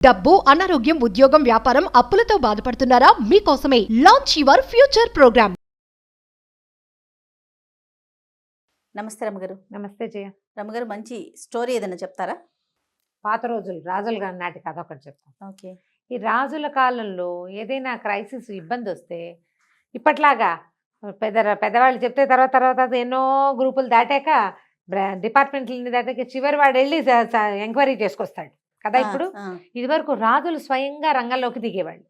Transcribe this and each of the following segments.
డబ్బు, అనారోగ్యం, ఉద్యోగం, వ్యాపారం, అప్పులతో బాధపడుతున్నారా? మీకోసమే లాంచ్ యువర్ ఫ్యూచర్ ప్రోగ్రామ్. నమస్తే రమ్మగారు. నమస్తే జయ. రమ్మగారు, మంచి స్టోరీ ఏదైనా చెప్తారా? పాత రోజులు రాజుల గారి నాటి కథ ఒకటి చెప్తాం. ఓకే. ఈ రాజుల కాలంలో ఏదైనా క్రైసిస్ ఇబ్బంది వస్తే ఇప్పట్లాగా పెద్దవాళ్ళు చెప్తే తర్వాత ఎన్నో గ్రూపులు దాటాక డిపార్ట్మెంట్లని దాటాక చివరి వాడు వెళ్ళి ఎంక్వైరీ చేసుకొస్తాడు కదా. ఇప్పుడు ఇదివరకు రాజులు స్వయంగా రంగంలోకి దిగేవాళ్ళు.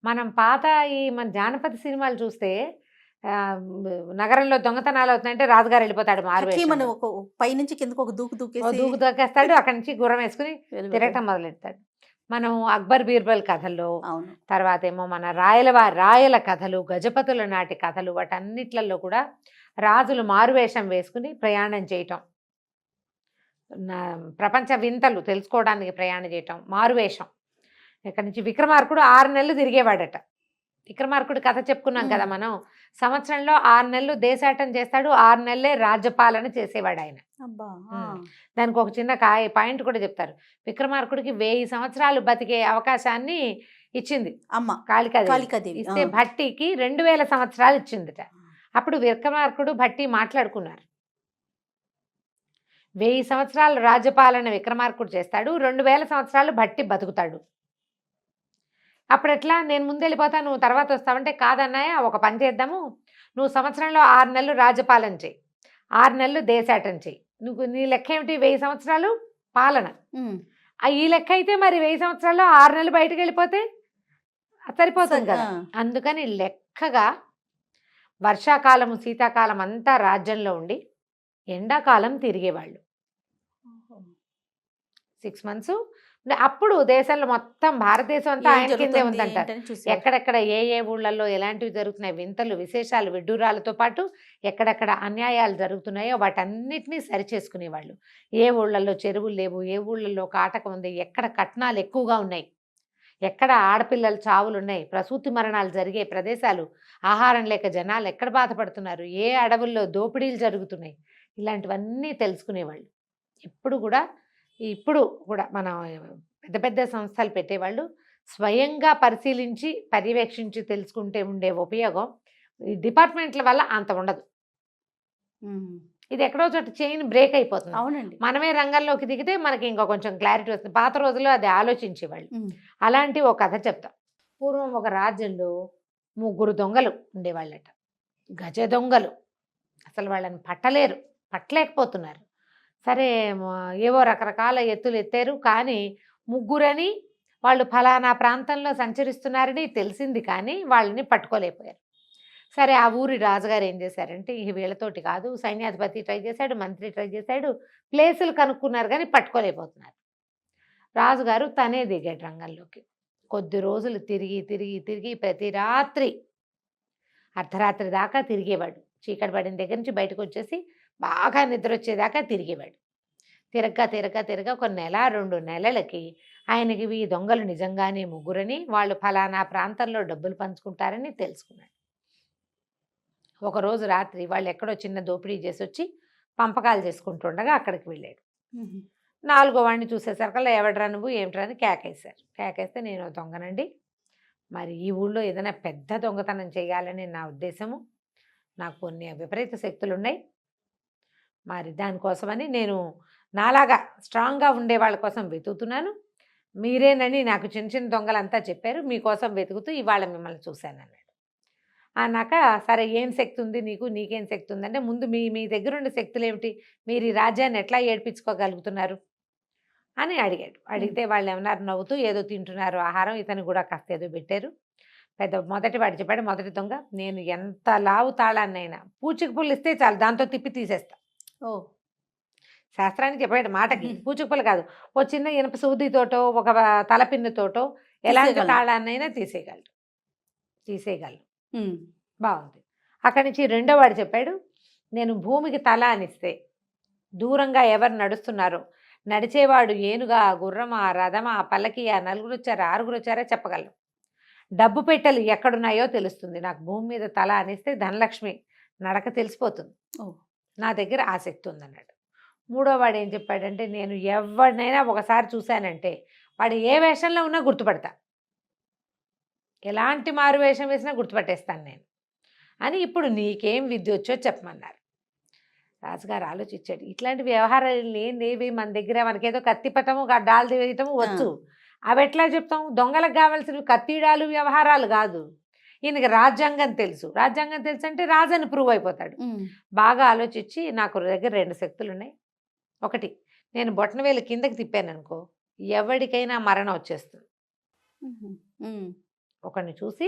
మనం పాత మన జానపద సినిమాలు చూస్తే నగరంలో దొంగతనాలు అవుతున్నాయంటే రాజుగారు వెళ్ళిపోతాడు పైనుంచి కిందకు ఒక దూకు దూకేస్తాడు. అక్కడి నుంచి గుర్రం వేసుకుని తిరగటం మొదలెడతాడు. మనం అక్బర్ బీర్బల్ కథల్లో, తర్వాత ఏమో మన రాయల కథలు, గజపతుల నాటి కథలు, వాటన్నిట్లలో కూడా రాజులు మారువేషం వేసుకుని ప్రయాణం చేయటం, ప్రపంచ వింతలు తెలుసుకోవడానికి ప్రయాణం చేయటం, మారువేషం. ఇక్కడి నుంచి విక్రమార్కుడు 6 నెలలు తిరిగేవాడట. విక్రమార్కుడు కథ చెప్పుకున్నాం కదా మనం. సంవత్సరంలో 6 నెలలు దేశాటం చేస్తాడు, 6 నెలలే రాజ్యపాలన చేసేవాడు ఆయన. దానికి ఒక చిన్న పాయింట్ కూడా చెప్తారు. విక్రమార్కుడికి 1000 సంవత్సరాలు బతికే అవకాశాన్ని ఇచ్చింది అమ్మ కాళికాదేవి. ఇస్తే భట్టికి 2000 సంవత్సరాలు ఇచ్చిందిట. అప్పుడు విక్రమార్కుడు భట్టి మాట్లాడుకున్నారు. 1000 సంవత్సరాలు రాజ్యపాలన విక్రమార్కుడు చేస్తాడు, 2000 సంవత్సరాలు భట్టి బతుకుతాడు. అప్పుడు ఎట్లా, నేను ముందు వెళ్ళిపోతాను నువ్వు తర్వాత వస్తావంటే, కాదన్నాయ ఒక పని చేద్దాము, నువ్వు సంవత్సరంలో 6 నెలలు రాజ్యపాలన చేయి, 6 నెలలు దేశాటం చేయి. నీ లెక్క ఏమిటి? 1000 సంవత్సరాలు పాలన. ఈ లెక్క అయితే మరి 1000 సంవత్సరాల్లో 6 నెలలు బయటకు వెళ్ళిపోతే సరిపోతుంది కదా. అందుకని లెక్కగా వర్షాకాలము శీతాకాలం అంతా రాజ్యంలో ఉండి ఎండాకాలం తిరిగేవాళ్ళు 6 మంత్స్. అప్పుడు దేశంలో మొత్తం భారతదేశం అంతా ఆయన కిందే ఉందంటారు. ఎక్కడెక్కడ ఏ ఊళ్ళల్లో ఎలాంటివి జరుగుతున్నాయి, వింతలు విశేషాలు విడ్డూరాలతో పాటు ఎక్కడెక్కడ అన్యాయాలు జరుగుతున్నాయో వాటన్నిటినీ సరిచేసుకునేవాళ్ళు. ఏ ఊళ్ళల్లో చెరువులు లేవు, ఏ ఊళ్ళల్లో కాటకం ఉంది, ఎక్కడ కట్నాలు ఎక్కువగా ఉన్నాయి, ఎక్కడ ఆడపిల్లల చావులు ఉన్నాయి, ప్రసూతి మరణాలు జరిగే ప్రదేశాలు, ఆహారం లేక జనాలు ఎక్కడ బాధపడుతున్నారు, ఏ అడవుల్లో దోపిడీలు జరుగుతున్నాయి, ఇలాంటివన్నీ తెలుసుకునేవాళ్ళు. ఇప్పుడు కూడా మన పెద్ద పెద్ద సంస్థలు పెట్టేవాళ్ళు స్వయంగా పరిశీలించి పర్యవేక్షించి తెలుసుకుంటే ఉండే ఉపయోగం ఈ డిపార్ట్మెంట్ల వల్ల అంత ఉండదు. ఇది ఎక్కడో చోట చైన్ బ్రేక్ అయిపోతుంది. అవునండి. మనమే రంగంలోకి దిగితే మనకి ఇంకా కొంచెం క్లారిటీ వస్తుంది. పాత రోజుల్లో అది ఆలోచించేవాళ్ళు. అలాంటి ఒక కథ చెప్తాం. పూర్వం ఒక రాజ్యంలో 3 దొంగలు ఉండేవాళ్ళట. గజ దొంగలు. అసలు వాళ్ళని పట్టలేకపోతున్నారు. సరే ఏవో రకరకాల ఎత్తులు ఎత్తారు, కానీ 3 వాళ్ళు ఫలానా ప్రాంతంలో సంచరిస్తున్నారని తెలిసింది, కానీ వాళ్ళని పట్టుకోలేకపోయారు. సరే ఆ ఊరి రాజుగారు ఏం చేశారంటే, వీళ్ళతోటి కాదు, సైన్యాధిపతి ట్రై చేశాడు, మంత్రి ట్రై చేశాడు, ప్లేసులు కనుక్కున్నారు కానీ పట్టుకోలేకపోతున్నారు. రాజుగారు తనే దిగాడు రంగంలోకి. కొద్ది రోజులు తిరిగి ప్రతి రాత్రి అర్ధరాత్రి దాకా తిరిగేవాడు. చీకటి పడిన దగ్గర నుంచి బయటకు వచ్చేసి బాగా నిద్ర వచ్చేదాకా తిరిగేవాడు. తిరగ ఒక నెల 2 నెలలకి ఆయనకి ఈ దొంగలు నిజంగానే 3 వాళ్ళు ఫలానా ప్రాంతంలో డబ్బులు పంచుకుంటారని తెలుసుకున్నాడు. ఒకరోజు రాత్రి వాళ్ళు ఎక్కడో చిన్న దోపిడీ చేసి వచ్చి పంపకాలు చేసుకుంటుండగా అక్కడికి వెళ్ళాడు. 4వ వాడిని చూసేసరికల్లా, ఎవడరా నువ్వు, ఏమిట్రా అని కేకేశారు. కేకేస్తే, నేను దొంగనండి, మరి ఈ ఊళ్ళో ఏదైనా పెద్ద దొంగతనం చేయాలని నా ఉద్దేశము, నాకు కొన్ని విపరీత శక్తులు ఉన్నాయి, మరి దానికోసమని నేను నాలాగా స్ట్రాంగ్గా ఉండే వాళ్ళ కోసం వెతుకుతున్నాను, మీరేనని నాకు చిన్న దొంగలంతా చెప్పారు, మీకోసం వెతుకుతూ ఇవాళ మిమ్మల్ని చూశాను అన్నాడు. అన్నాక, సరే ఏం శక్తి ఉంది నీకేం శక్తి ఉందంటే, ముందు మీ దగ్గర ఉండే శక్తులు ఏమిటి, మీరు ఈ రాజ్యాన్ని ఎట్లా ఏడ్పించుకోగలుగుతున్నారు అని అడిగాడు. అడిగితే వాళ్ళు ఏమన్నారు, నవ్వుతూ ఏదో తింటున్నారు ఆహారం, ఇతను కూడా కాస్త ఏదో పెట్టారు. మొదటి వాడు చెప్పాడు, మొదటి దొంగ, నేను ఎంత లావు తాళాన్నైనా పూచిక పుల్లు ఇస్తే చాలు, దాంతో తిప్పి తీసేస్తా. శాస్త్రానికి చెప్పాడు మాటకి. పూచిక పుల్ల కాదు, ఓ చిన్న ఇనప సూదితోటో ఒక తలపిన్నుతోటో ఎలాంటి తాళాన్నైనా తీసేయగలరు. బాగుంది. అక్కడి నుంచి 2వ వాడు చెప్పాడు, నేను భూమికి తల అనిస్తే దూరంగా ఎవరు నడుస్తున్నారో, నడిచేవాడు ఏనుగా, గుర్రమా, రథమా, పల్లకియా, 4 వచ్చారా 6 వచ్చారా చెప్పగలను, డబ్బు పెట్టెలు ఎక్కడున్నాయో తెలుస్తుంది, నాకు భూమి మీద తల అనిస్తే ధనలక్ష్మి నడక తెలిసిపోతుంది, నా దగ్గర ఆసక్తి ఉందన్నాడు. 3వ వాడు ఏం చెప్పాడంటే, నేను ఎవరినైనా ఒకసారి చూశానంటే వాడు ఏ వేషంలో ఉన్నా గుర్తుపడతా, ఎలాంటి మారు వేషం వేసినా గుర్తుపట్టేస్తాను నేను అని. ఇప్పుడు నీకేం విద్య వచ్చో చెప్పమన్నారు. రాజుగారు ఆలోచించాడు, ఇట్లాంటి వ్యవహారాలు ఏంటి మన దగ్గర, మనకేదో కత్తిపటము డాలు తీయటము వచ్చు, అవి ఎట్లా చెప్తాం? దొంగలకు కావాల్సినవి కత్తిడాలు వ్యవహారాలు కాదు. ఈయనకి రాజ్యాంగం తెలుసు. రాజ్యాంగం తెలుసు అంటే రాజు అని ప్రూవ్ అయిపోతాడు. బాగా ఆలోచించి, నాకు దగ్గర 2 శక్తులు ఉన్నాయి. ఒకటి, నేను బొటనవేలు కిందకి తిప్పాను అనుకో, ఎవరికైనా మరణం వచ్చేస్తుంది. ఒకరిని చూసి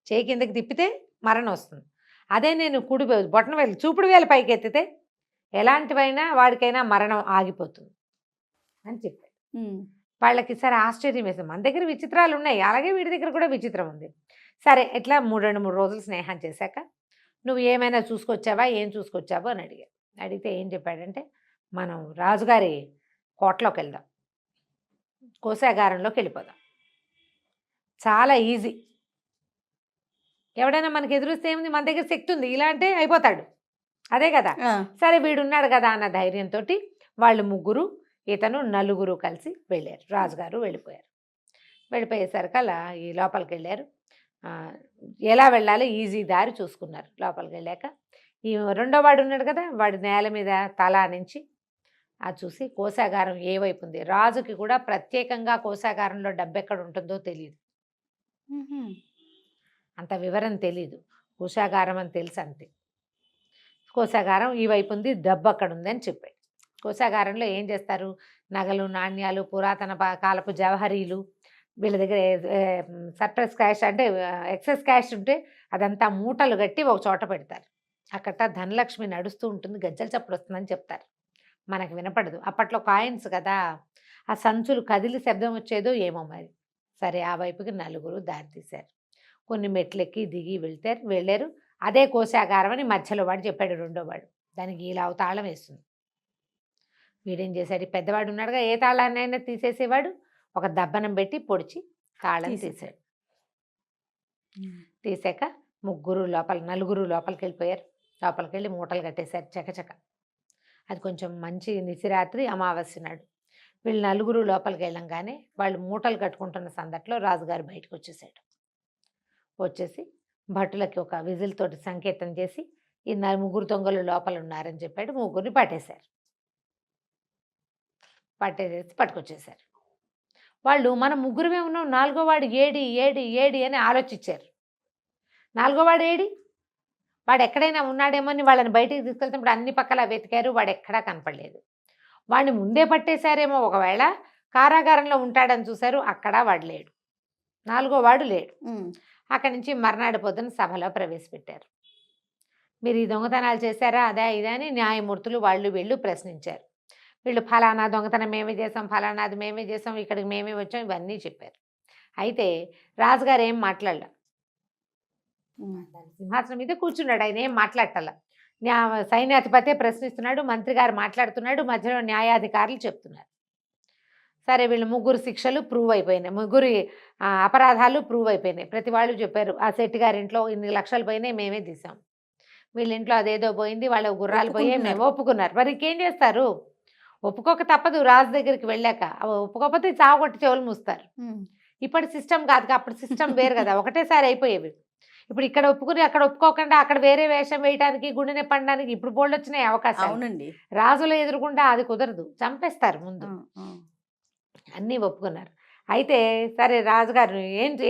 చేయి కిందకి తిప్పితే మరణం వస్తుంది. అదే నేను కుడి బొటనవేలు చూపుడు వేలు పైకి ఎత్తితే ఎలాంటివైనా వాడికైనా మరణం ఆగిపోతుంది అని చెప్పాడు. వాళ్ళకి సరే ఆశ్చర్యం వేసింది, మన దగ్గర విచిత్రాలు ఉన్నాయి, అలాగే వీడి దగ్గర కూడా విచిత్రం ఉంది. సరే ఇట్లా 2-3 రోజులు స్నేహం చేశాక, నువ్వు ఏమైనా చూసుకొచ్చావా, ఏం చూసుకొచ్చావో అని అడిగాడు. అడిగితే ఏం చెప్పాడంటే, మనం రాజుగారి కోటలోకి వెళ్దాం, కోశాగారంలోకి వెళ్ళిపోదాం, చాలా ఈజీ. ఎవడైనా మనకి ఎదురుస్తే ఏముంది, మన దగ్గర శక్తి ఉంది, ఇలా అంటే అయిపోతాడు, అదే కదా. సరే వీడున్నాడు కదా అన్న ధైర్యంతో వాళ్ళు 3, ఇతను 4 కలిసి వెళ్ళారు. రాజుగారు వెళ్ళిపోయారు. వెళ్ళిపోయేసరికి అలా ఈ లోపలికి వెళ్ళారు. ఎలా వెళ్ళాలో ఈజీ దారి చూసుకున్నారు. లోపలికి వెళ్ళాక ఈ 2వ వాడు ఉన్నాడు కదా, వాడి నేల మీద తల నుంచి అది చూసి కోశాగారం ఏ వైపు ఉంది. రాజుకి కూడా ప్రత్యేకంగా కోశాగారంలో డబ్బు ఎక్కడ ఉంటుందో తెలియదు, అంత వివరం తెలీదు. కోశాగారం అని తెలుసు అంతే. కోశాగారం ఈ వైపు ఉంది, డబ్బు అక్కడ ఉంది అని చెప్పాడు. కోశాగారంలో ఏం చేస్తారు, నగలు, నాణ్యాలు, పురాతన కాలపు జవహరీలు, వీళ్ళ దగ్గర సర్ప్లస్ క్యాష్ అంటే ఎక్సెస్ క్యాష్ ఉంటే అదంతా మూటలు కట్టి ఒక చోట పెడతారు. అక్కడ ధనలక్ష్మి నడుస్తూ ఉంటుంది, గజ్జల చప్పుడు వస్తుందని చెప్తారు, మనకు వినపడదు. అప్పట్లో కాయిన్స్ కదా, ఆ సంచులు కదిలి శబ్దం వచ్చేదో ఏమో మరి. సరే ఆ వైపుకి 4 దారి తీశారు. కొన్ని మెట్లెక్కి దిగి వెళ్ళారు. అదే కోశాగారం అని మధ్యలో వాడు చెప్పాడు 2వ వాడు. దానికి ఇలా తాళం వేస్తుంది. వీడేం చేశాడు, పెద్దవాడు ఉన్నాడుగా, ఏ తాళాన్నైనా తీసేసేవాడు, ఒక దబ్బనం పెట్టి పొడిచి తాళం తీసాడు. తీసాక 4 లోపలికి వెళ్ళిపోయారు. లోపలికి వెళ్ళి మూటలు కట్టేశారు చకచక. అది కొంచెం మంచి నిశిరాత్రి, అమావాస్య నాడు. వీళ్ళు 4 లోపలికి వెళ్ళంగానే వాళ్ళు మూటలు కట్టుకుంటున్న సందట్లో రాజుగారు బయటకు వచ్చేసాడు. వచ్చేసి భటులకి ఒక విజిల్ తోటి సంకేతం చేసి, ఈ 3 దొంగలు లోపల ఉన్నారని చెప్పాడు. 3 పట్టేశారు. పట్టేసేసి పట్టుకొచ్చేసారు. వాళ్ళు మన 3 ఉన్నాం, 4వ వాడు ఏడి అని ఆలోచించారు. 4వ వాడు ఏడి, వాడు ఎక్కడైనా ఉన్నాడేమో అని వాళ్ళని బయటికి తీసుకెళ్తున్నప్పుడు అన్ని పక్కల వెతికారు, వాడు ఎక్కడా కనపడలేదు. వాడిని ముందే పట్టేశారేమో, ఒకవేళ కారాగారంలో ఉంటాడని చూశారు, అక్కడ వాడు లేడు, 4వ వాడు లేడు. అక్కడి నుంచి మర్నాడు పొద్దున సభలో ప్రవేశపెట్టారు. మీరు ఈ దొంగతనాలు చేశారా, అదా ఇదా అని న్యాయమూర్తులు వాళ్ళు వీళ్ళు ప్రశ్నించారు. వీళ్ళు ఫలానా దొంగతనం మేమే చేసాం, ఫలానాది మేమే చేసాం, ఇక్కడికి మేమే వచ్చాం, ఇవన్నీ చెప్పారు. అయితే రాజుగారు ఏం మాట్లాడలే, సింహాసనం మీద కూర్చున్నాడు, ఆయన ఏం మాట్లాడాల. సైన్యాధిపతే ప్రశ్నిస్తున్నాడు, మంత్రి గారు మాట్లాడుతున్నాడు, మధ్యలో న్యాయాధికారులు చెప్తున్నారు. సరే వీళ్ళు 3 శిక్షలు ప్రూవ్ అయిపోయినాయి, 3 అపరాధాలు ప్రూవ్ అయిపోయినాయి. ప్రతి వాళ్ళు చెప్పారు, ఆ శెట్టి గారి ఇంట్లో ఇన్ని లక్షలు పోయినాయి, మేమే తీసాం, వీళ్ళ ఇంట్లో అదేదో పోయింది, వాళ్ళ గుర్రాలు పోయాయి, మేము ఒప్పుకున్నారు. మరి ఇంకేం చేస్తారు, ఒప్పుకోక తప్పదు. రాజు దగ్గరికి వెళ్ళాక ఒప్పుకోకపోతే చావగొట్టి చెవులు మూస్తారు. ఇప్పటి సిస్టమ్ కాదు, అప్పుడు సిస్టమ్ వేరు కదా, ఒకటేసారి అయిపోయేవి. ఇప్పుడు ఇక్కడ ఒప్పుకుని అక్కడ ఒప్పుకోకుండా అక్కడ వేరే వేషం వేయడానికి, గుండె పడడానికి ఇప్పుడు బోల్డ్ వచ్చినాయి అవకాశాలు. అవునండి, రాజుల ఎదురుకుండా అది కుదరదు, చంపేస్తారు ముందు. అన్నీ ఒప్పుకున్నారు. అయితే సరే రాజుగారు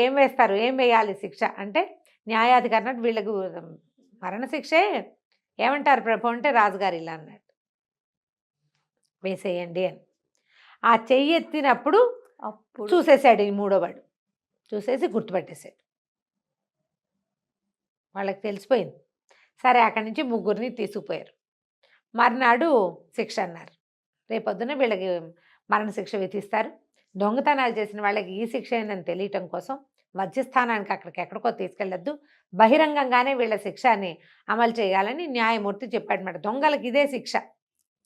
ఏం వేస్తారు, ఏం వేయాలి శిక్ష అంటే, న్యాయాధికారి వీళ్ళకు మరణశిక్షే, ఏమంటారు ప్రభు అంటే, రాజుగారు ఇలా అన్నాడు, వేసేయండి అని. ఆ చెయ్యి ఎత్తినప్పుడు చూసేసాడు ఈ 3వ వాడు, చూసేసి గుర్తుపట్టేశాడు. వాళ్ళకి తెలిసిపోయింది. సరే అక్కడి నుంచి 3 తీసుకుపోయారు. మర్నాడు శిక్ష అన్నారు, రేపొద్దున వీళ్ళకి మరణశిక్ష విధిస్తారు. దొంగతనాలు చేసిన వాళ్ళకి ఈ శిక్ష ఏందని తెలియటం కోసం మధ్యస్థానానికి ఎక్కడికో తీసుకెళ్ళొద్దు, బహిరంగంగానే వీళ్ళ శిక్షని అమలు చేయాలని న్యాయమూర్తి చెప్పాడన్నమాట. దొంగలకి ఇదే శిక్ష,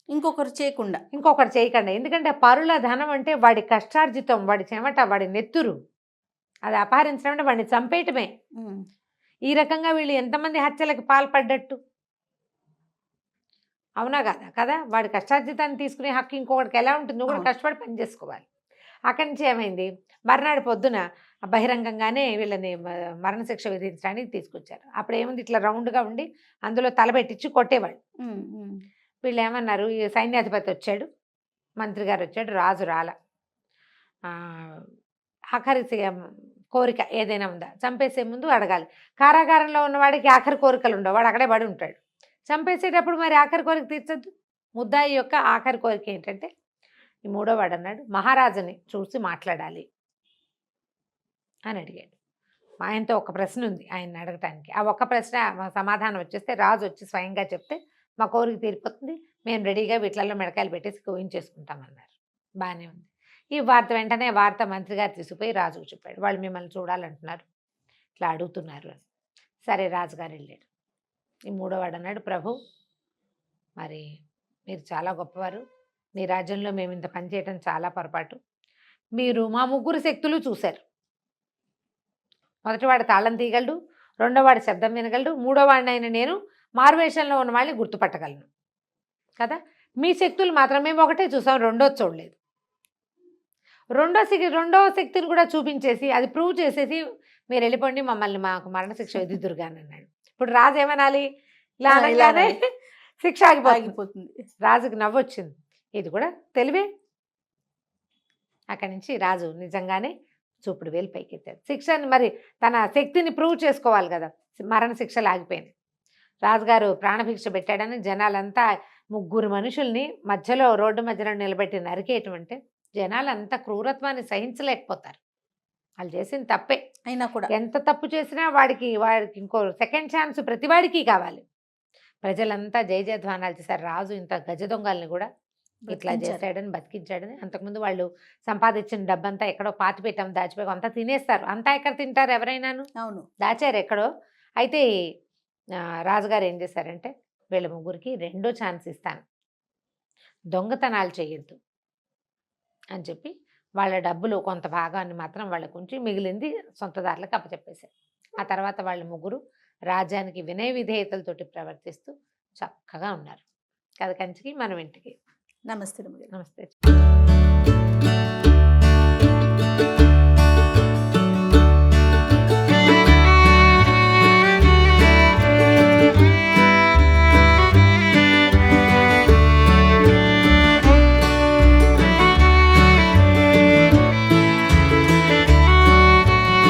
ఇంకొకరు చేయకుండా. ఎందుకంటే పరుల ధనం అంటే వాడి కష్టార్జితం, వాడి చెమట, వాడి నెత్తురు, అది అపహరించడం అంటే వాడిని చంపేయటమే. ఈ రకంగా వీళ్ళు ఎంతమంది హత్యలకు పాల్పడ్డట్టు, అవునా కదా కదా. వాడి కష్టార్జితాన్ని తీసుకునే హక్కు ఇంకొకటికి ఎలా ఉంటుంది, నువ్వు కూడా కష్టపడి పని చేసుకోవాలి. అక్కడి నుంచి ఏమైంది, మర్నాడు పొద్దున బహిరంగంగానే వీళ్ళని మరణశిక్ష విధించడానికి తీసుకొచ్చారు. అప్పుడు ఏముంది, ఇట్లా రౌండ్గా ఉండి అందులో తలబెట్టించి కొట్టేవాళ్ళు. వీళ్ళు ఏమన్నారు, ఈ సైన్యాధిపతి వచ్చాడు, మంత్రి గారు వచ్చాడు, రాజు రాల, ఆఖరి కోరిక ఏదైనా ఉందా, చంపేసే ముందు అడగాలి. కారాగారంలో ఉన్నవాడికి ఆఖరి కోరికలు ఉండవు, వాడు అక్కడే పడి ఉంటాడు. చంపేసేటప్పుడు మరి ఆఖరి కోరిక తీర్చద్దు. ముద్దాయి యొక్క ఆఖరి కోరిక ఏంటంటే, ఈ మూడో వాడు అన్నాడు, మహారాజుని చూసి మాట్లాడాలి అని అడిగాడు. ఆయనతో ఒక ప్రశ్న ఉంది ఆయన్ని అడగటానికి. ఆ ఒక్క ప్రశ్న సమాధానం వచ్చేస్తే రాజు వచ్చి స్వయంగా చెప్తే మా కోరిక తీరిపోతుంది, మేము రెడీగా వీటిలలో మెడకాయలు పెట్టేసి కోయించేసుకుంటామన్నారు. బాగానే ఉంది. ఈ వార్త వెంటనే మంత్రి గారు తీసుకుపోయి రాజుకు చెప్పాడు. వాళ్ళు మిమ్మల్ని చూడాలంటున్నారు, ఇట్లా అడుగుతున్నారు అని. సరే రాజుగారు వెళ్ళాడు. ఈ మూడో వాడు అన్నాడు, ప్రభు మరి మీరు చాలా గొప్పవారు, మీ రాజ్యంలో మేము ఇంత పని చేయటం చాలా పొరపాటు. మీరు మా ముగ్గురు శక్తులు చూశారు. మొదటివాడు తాళం తీయగలడు, రెండోవాడు శబ్దం వినగలడు, మూడోవాడినైనా నేను మారువేషంలో ఉన్న వాళ్ళని గుర్తుపట్టగలను కదా. మీ శక్తులు మాత్రం మేము ఒకటే చూసాం, రెండోది చూడలేదు. రెండో శక్తిని కూడా చూపించేసి అది ప్రూవ్ చేసేసి మీరు వెళ్ళిపోండి, మమ్మల్ని మాకు మరణశిక్ష విధిదురుగాని అన్నాడు. ఇప్పుడు రాజు ఏమనాలి, ఇలా అనగానే శిక్ష ఆగిపోతుంది. రాజుకి నవ్వొచ్చింది, ఇది కూడా తెలివే. అక్కడి నుంచి రాజు నిజంగానే చూపుడు వేలు పైకెత్తాడు. శిక్షని మరి తన శక్తిని ప్రూవ్ చేసుకోవాలి కదా, మరణశిక్షలు ఆగిపోయినాయి. రాజుగారు ప్రాణభిక్ష పెట్టాడని జనాలంతా ముగ్గురు మనుషుల్ని మధ్యలో రోడ్డు మధ్యలో నిలబెట్టి నరికేయటం అంటే జనాలంతా క్రూరత్వాన్ని సహించలేకపోతారు. వాళ్ళు చేసిన తప్పే అయినా కూడా ఎంత తప్పు చేసినా వాడికి ఇంకో సెకండ్ ఛాన్స్ ప్రతివాడికి కావాలి. ప్రజలంతా జయజయధ్వానాలు చేశారు. రాజు ఇంత గజ దొంగల్ని కూడా ఇట్లా చేశాడని, బతికించాడని. అంతకుముందు వాళ్ళు సంపాదించిన డబ్బంతా ఎక్కడో పాతి పెట్టాం, దాచిపోయి అంతా తినేస్తారు. అంతా ఎక్కడ తింటారు ఎవరైనాను, అవును దాచారు ఎక్కడో. అయితే రాజుగారు ఏం చేశారంటే, వీళ్ళ ముగ్గురికి రెండో ఛాన్స్ ఇస్తాను, దొంగతనాలు చేయొద్దు అని చెప్పి వాళ్ళ డబ్బులు కొంత భాగాన్ని మాత్రం వాళ్ళకు ఉంచి మిగిలింది సొంతదారులకు అప్పచెప్పేశారు. ఆ తర్వాత వాళ్ళ ముగ్గురు రాజ్యానికి వినయ విధేయతలతోటి ప్రవర్తిస్తూ చక్కగా ఉన్నారు. కథ కంచికి మనం ఇంటికి. నమస్తే. నమస్తే.